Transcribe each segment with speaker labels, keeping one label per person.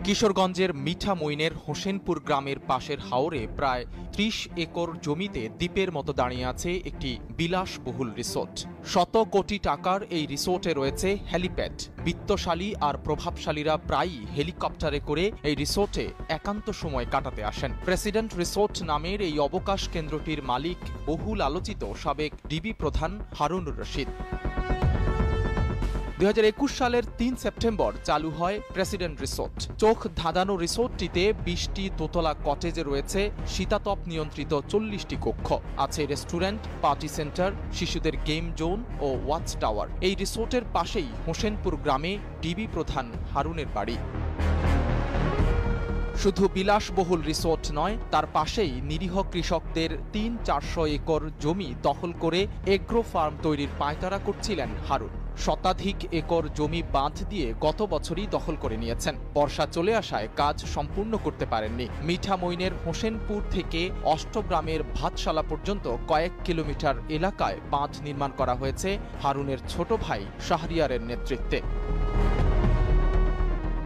Speaker 1: কিশোরগঞ্জের মিঠামইনের হোসেনপুর গ্রামের পাশের হাওরে প্রায় ৩০ একর জমিতে দ্বীপের মতো দাঁড়িয়ে আছে একটি বিলাসবহুল রিসোর্ট। শত কোটি টাকার এই রিসোর্টে রয়েছে হেলিপ্যাড। বিত্তশালী আর প্রভাবশালীরা প্রায়ই হেলিকপ্টারে করে এই রিসোর্টে একান্ত সময় কাটাতে আসেন। প্রেসিডেন্ট রিসোর্ট নামের এই অবকাশ কেন্দ্রটির মালিক বহুল আলোচিত সাবেক ডিবি প্রধান হারুনুর রশিদ। ২০২১ সালের ৩ সেপ্টেম্বর চালু হয় প্রেসিডেন্ট রিসোর্ট। চোখ ধাঁধানো রিসোর্টটিতে ২০টি দোতলা কটেজে রয়েছে শীতাতপ নিয়ন্ত্রিত ৪০টি কক্ষ, আছে রেস্টুরেন্ট, পার্টি সেন্টার, শিশুদের গেম জোন ও ওয়াচ টাওয়ার। এই রিসোর্টের পাশেই হোসেনপুর গ্রামে ডিবি প্রধান হারুনের বাড়ি। শুধু বিলাসবহুল রিসোর্ট নয়, তার পাশেই নিরীহ কৃষকদের ৩-৪০০ একর জমি দখল করে এগ্রো ফার্ম তৈরির পায়তারা করছিলেন হারুন। শতাধিক একর জমি বাঁধ দিয়ে গত বছরই দখল করে নিয়েছেন। বর্ষা চলে আসায় কাজ সম্পূর্ণ করতে পারেননি। মিঠামইনের হোসেনপুর থেকে অষ্টগ্রামের ভাতশালা পর্যন্ত কয়েক কিলোমিটার এলাকায় বাঁধ নির্মাণ করা হয়েছে হারুনের ছোট ভাই শাহরিয়ারের নেতৃত্বে।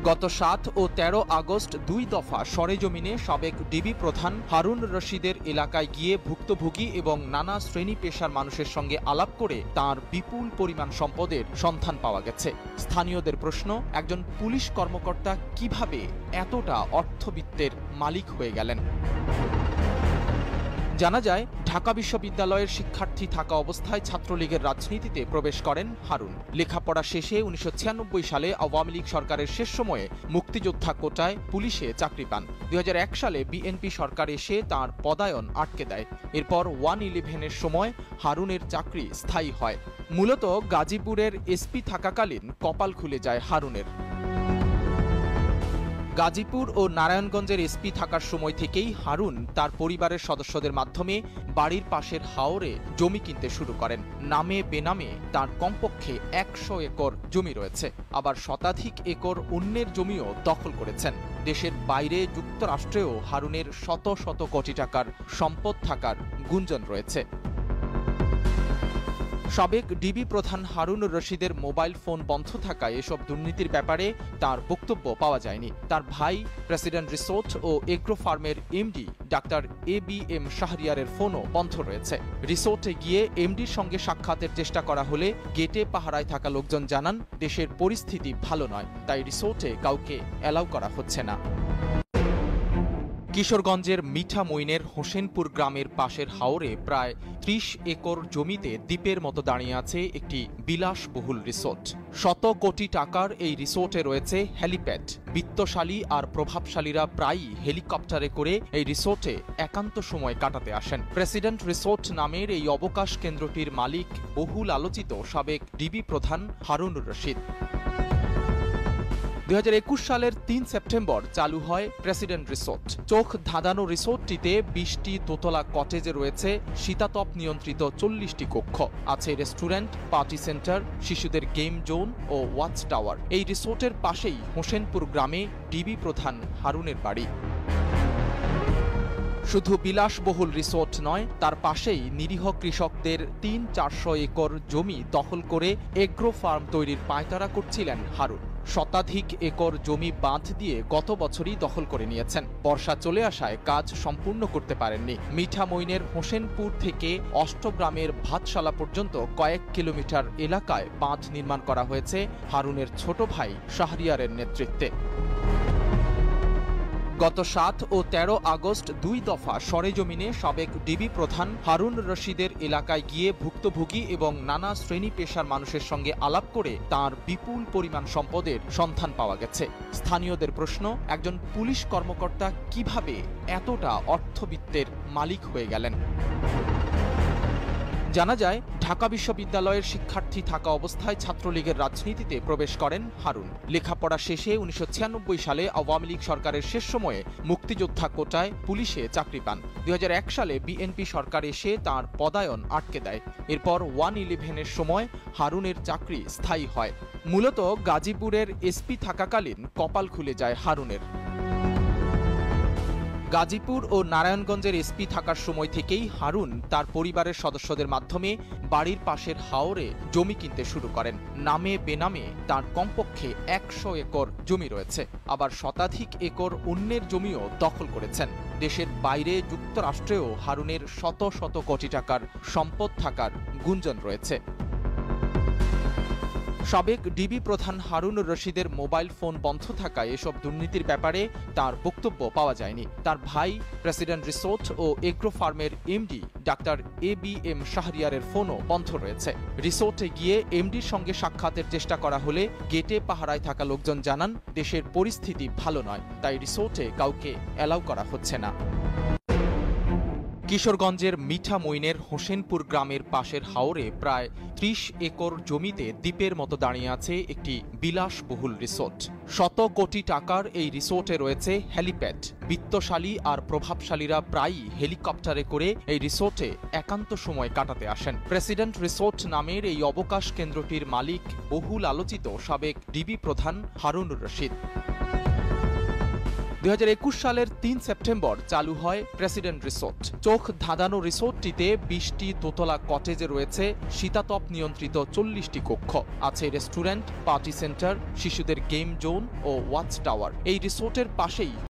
Speaker 1: গত ৭ ও ১৩ আগস্ট ২ দফা সরেজমিনে সাবেক ডিবি প্রধান হারুন রশিদের এলাকায় গিয়ে ভুক্তভোগী এবং নানা শ্রেণী পেশার মানুষের সঙ্গে আলাপ করে তাঁর বিপুল পরিমাণ সম্পদের সন্ধান পাওয়া গেছে। স্থানীয়দের প্রশ্ন, একজন পুলিশ কর্মকর্তা কিভাবে এতটা অর্থবিত্তের মালিক হয়ে গেলেন? জানা যায়, ঢাকা বিশ্ববিদ্যালয়ের শিক্ষার্থী থাকা অবস্থায় ছাত্রলীগের রাজনীতিতে প্রবেশ করেন হারুন। লেখাপড়া শেষে ১৯৯৬ সালে আওয়ামী লীগ সরকারের শেষ সময়ে মুক্তিযোদ্ধা কোটায় পুলিশে চাকরি পান। ২০০১ সালে বিএনপি সরকার এসে তাঁর পদায়ন আটকে দেয়। এরপর 1-11-এর সময় হারুনের চাকরি স্থায়ী হয়। মূলত গাজীপুরের এসপি থাকাকালীন কপাল খুলে যায় হারুনের। গাজীপুর ও নারায়ণগঞ্জের এসপি থাকার সময় থেকেই হারুন তার পরিবারের সদস্যদের মাধ্যমে বাড়ির পাশের হাওরে জমি কিনতে শুরু করেন। নামে বেনামে তার কমপক্ষে ১০০ একর জমি রয়েছে, আবার শতাধিক একর অন্যের জমিও দখল করেছেন। দেশের বাইরে যুক্তরাষ্ট্রেও হারুনের শত শত কোটি টাকার সম্পদ থাকার গুঞ্জন রয়েছে। সাবেক ডিবি প্রধান হারুনুর রশিদের মোবাইল ফোন বন্ধ থাকায় এসব দুর্নীতির ব্যাপারে তার বক্তব্য পাওয়া যায়নি। তার ভাই প্রেসিডেন্ট রিসোর্ট ও এগ্রো ফার্মের এমডি ডাক্তার ABM শাহরিয়ারের ফোনও বন্ধ রয়েছে। রিসোর্টে গিয়ে এমডির সঙ্গে সাক্ষাতের চেষ্টা করা হলে গেটে পাহারায় থাকা লোকজন জানান, দেশের পরিস্থিতি ভালো নয়, তাই রিসোর্টে কাউকে অ্যালাউ করা হচ্ছে না। কিশোরগঞ্জের মিঠামইনের হোসেনপুর গ্রামের পাশের হাওরে প্রায় ৩০ একর জমিতে দ্বীপের মতো দাঁড়িয়ে আছে একটি বিলাসবহুল রিসোর্ট। শত কোটি টাকার এই রিসোর্টে রয়েছে হেলিপ্যাড। বিত্তশালী আর প্রভাবশালীরা প্রায়ই হেলিকপ্টারে করে এই রিসোর্টে একান্ত সময় কাটাতে আসেন। প্রেসিডেন্ট রিসোর্ট নামের এই অবকাশ কেন্দ্রটির মালিক বহুল আলোচিত সাবেক ডিবি প্রধান হারুনুর রশিদ। ২০২১ সালের ৩ সেপ্টেম্বর চালু হয় প্রেসিডেন্ট রিসোর্ট। চোখ ধাঁধানো রিসোর্টটিতে ২০টি দোতলা কটেজে রয়েছে শীতাতপ নিয়ন্ত্রিত ৪০টি কক্ষ, আছে রেস্টুরেন্ট, পার্টি সেন্টার, শিশুদের গেম জোন ও ওয়াচ টাওয়ার। এই রিসোর্টের পাশেই হোসেনপুর গ্রামে ডিবি প্রধান হারুনের বাড়ি। শুধু বিলাসবহুল রিসোর্ট নয়, তার পাশেই নিরীহ কৃষকদের ৩-৪০০ একর জমি দখল করে এগ্রো ফার্ম তৈরির পায়তারা করছিলেন হারুন। শতাধিক একর জমি বাঁধ দিয়ে গত বছরই দখল করে নিয়েছেন। বর্ষা চলে আসায় কাজ সম্পূর্ণ করতে পারেননি। মিঠামইনের হোসেনপুর থেকে অষ্টগ্রামের ভাতশালা পর্যন্ত কয়েক কিলোমিটার এলাকায় বাঁধ নির্মাণ করা হয়েছে হারুনের ছোট ভাই শাহরিয়ারের নেতৃত্বে। গত ৭ ও ১৩ আগস্ট ২ দফা সরেজমিনে সাবেক ডিবি প্রধান হারুন রশিদের এলাকায় গিয়ে ভুক্তভোগী এবং নানা শ্রেণী পেশার মানুষের সঙ্গে আলাপ করে তাঁর বিপুল পরিমাণ সম্পদের সন্ধান পাওয়া গেছে। স্থানীয়দের প্রশ্ন, একজন পুলিশ কর্মকর্তা কিভাবে এতটা অর্থবিত্তের মালিক হয়ে গেলেন? জানা যায়, ঢাকা বিশ্ববিদ্যালয়ের শিক্ষার্থী থাকা অবস্থায় ছাত্রলীগের রাজনীতিতে প্রবেশ করেন হারুন। লেখাপড়া শেষে ১৯৯৬ সালে আওয়ামী লীগ সরকারের শেষ সময়ে মুক্তিযোদ্ধা কোটায় পুলিশে চাকরি পান। ২০০১ সালে বিএনপি সরকার এসে তাঁর পদায়ন আটকে দেয়। এরপর 1-11-এর সময় হারুনের চাকরি স্থায়ী হয়। মূলত গাজীপুরের এসপি থাকাকালীন কপাল খুলে যায় হারুনের। গাজীপুর ও নারায়ণগঞ্জের এসপি থাকার সময় থেকেই হারুন তার পরিবারের সদস্যদের মাধ্যমে বাড়ির পাশের হাওরে জমি কিনতে শুরু করেন। নামে বেনামে তার কমপক্ষে ১০০ একর জমি রয়েছে, আবার শতাধিক একর অন্যের জমিও দখল করেছেন। দেশের বাইরে যুক্তরাষ্ট্রেও হারুনের শত শত কোটি টাকার সম্পদ থাকার গুঞ্জন রয়েছে। সাবেক ডিবি প্রধান হারুনুর রশিদের মোবাইল ফোন বন্ধ থাকায় এসব দুর্নীতির ব্যাপারে তার বক্তব্য পাওয়া যায়নি। তার ভাই প্রেসিডেন্ট রিসোর্ট ও এগ্রো ফার্মের এমডি ডাক্তার ABM শাহরিয়ারের ফোনও বন্ধ রয়েছে। রিসোর্টে গিয়ে এমডির সঙ্গে সাক্ষাতের চেষ্টা করা হলে গেটে পাহারায় থাকা লোকজন জানান দেশের পরিস্থিতি ভালো নয়, তাই রিসোর্টে কাউকে অ্যালাউ করা হচ্ছে না। কিশোরগঞ্জের মিঠামইনের হোসেনপুর গ্রামের পাশের হাওরে প্রায় ৩০ একর জমিতে দ্বীপের মতো দাঁড়িয়ে আছে একটি বিলাসবহুল রিসোর্ট। শত কোটি টাকার এই রিসোর্টে রয়েছে হেলিপ্যাড। বিত্তশালী আর প্রভাবশালীরা প্রায়ই হেলিকপ্টারে করে এই রিসোর্টে একান্ত সময় কাটাতে আসেন। প্রেসিডেন্ট রিসোর্ট নামের এই অবকাশ কেন্দ্রটির মালিক বহুল আলোচিত সাবেক ডিবি প্রধান হারুনুর রশিদ। ২০২১ সালের ৩ সেপ্টেম্বর চালু হয় প্রেসিডেন্ট রিসোর্ট। চোখ ধাঁধানো রিসোর্টটিতে ২০টি দোতলা কটেজে রয়েছে শীতাতপ নিয়ন্ত্রিত ৪০টি কক্ষ, আছে রেস্টুরেন্ট, পার্টি সেন্টার, শিশুদের গেম জোন ও ওয়াচ টাওয়ার। এই রিসোর্টের পাশেই